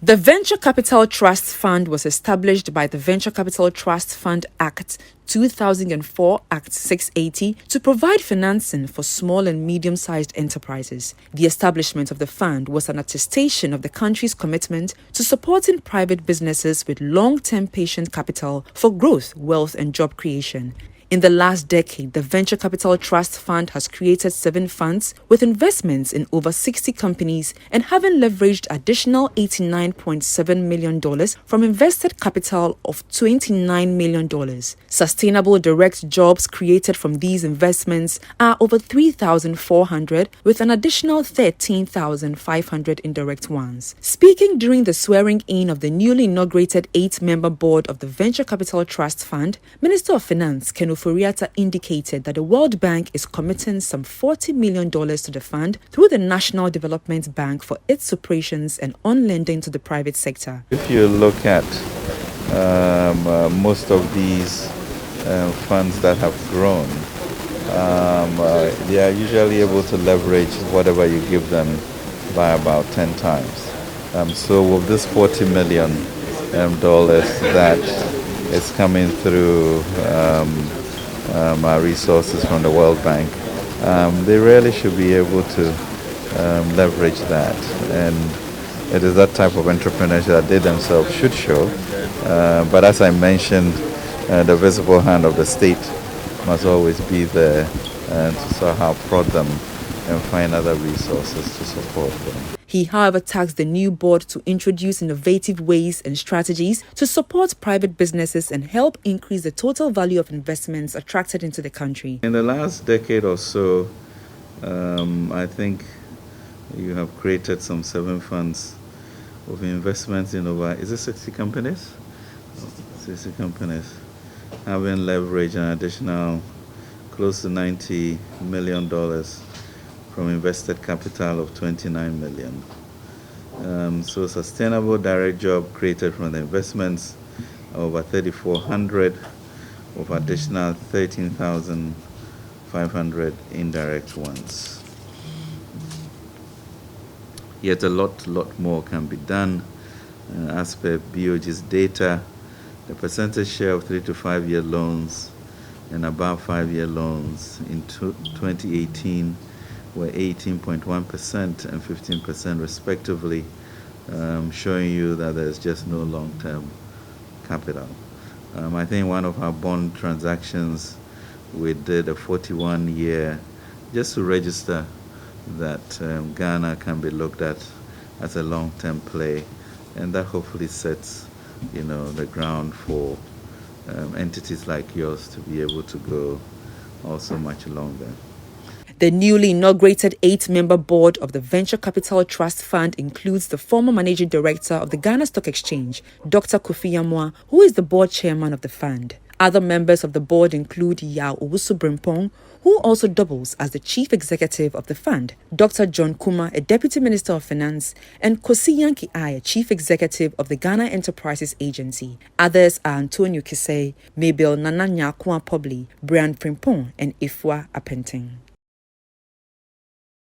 The Venture Capital Trust Fund was established by the Venture Capital Trust Fund Act 2004 Act 680 to provide financing for small and medium-sized enterprises. The establishment of the fund was an attestation of the country's commitment to supporting private businesses with long-term patient capital for growth, wealth, and job creation. In the last decade, the Venture Capital Trust Fund has created 7 funds with investments in over 60 companies and having leveraged additional $89.7 million from invested capital of $29 million. Sustainable direct jobs created from these investments are over 3,400 with an additional 13,500 indirect ones. Speaking during the swearing-in of the newly inaugurated 8-member board of the Venture Capital Trust Fund, Minister of Finance Ken Ofori-Atta indicated that the World Bank is committing some $40 million to the fund through the National Development Bank for its operations and on lending to the private sector. If you look at most of these funds that have grown, they are usually able to leverage whatever you give them by about 10 times. So with this $40 million that is coming through our resources from the World Bank, they really should be able to leverage that. And it is that type of entrepreneurship that they themselves should show. But as I mentioned, the visible hand of the state must always be there to somehow prod them and find other resources to support them. He, however, tasked the new board to introduce innovative ways and strategies to support private businesses and help increase the total value of investments attracted into the country. In the last decade or so, I think you have created some 7 funds of investments in over, is it 60 companies? 60 companies, having leveraged an additional close to $90 million from invested capital of $29 million. So sustainable direct job created from the investments, over 3,400, of additional 13,500 indirect ones. Yet a lot more can be done. As per BOG's data, the percentage share of 3 to 5 year loans and above 5-year loans in 2018 were 18.1% and 15% respectively, showing you that there's just no long-term capital. I think one of our bond transactions, we did a 41-year just to register that Ghana can be looked at as a long-term play, and that hopefully sets the ground for entities like yours to be able to go also much longer. The newly inaugurated 8-member board of the Venture Capital Trust Fund includes the former managing director of the Ghana Stock Exchange, Dr. Kofi Yamwa, who is the board chairman of the fund. Other members of the board include Yao Owusu-Brempong, who also doubles as the chief executive of the fund, Dr. John Kuma, a deputy minister of finance, and Kosi Yankee Ai, a chief executive of the Ghana Enterprises Agency. Others are Antonio Kisei, Mabel Nana Nyakwa Pobli, Brian Frimpong, and Ifwa Apenting.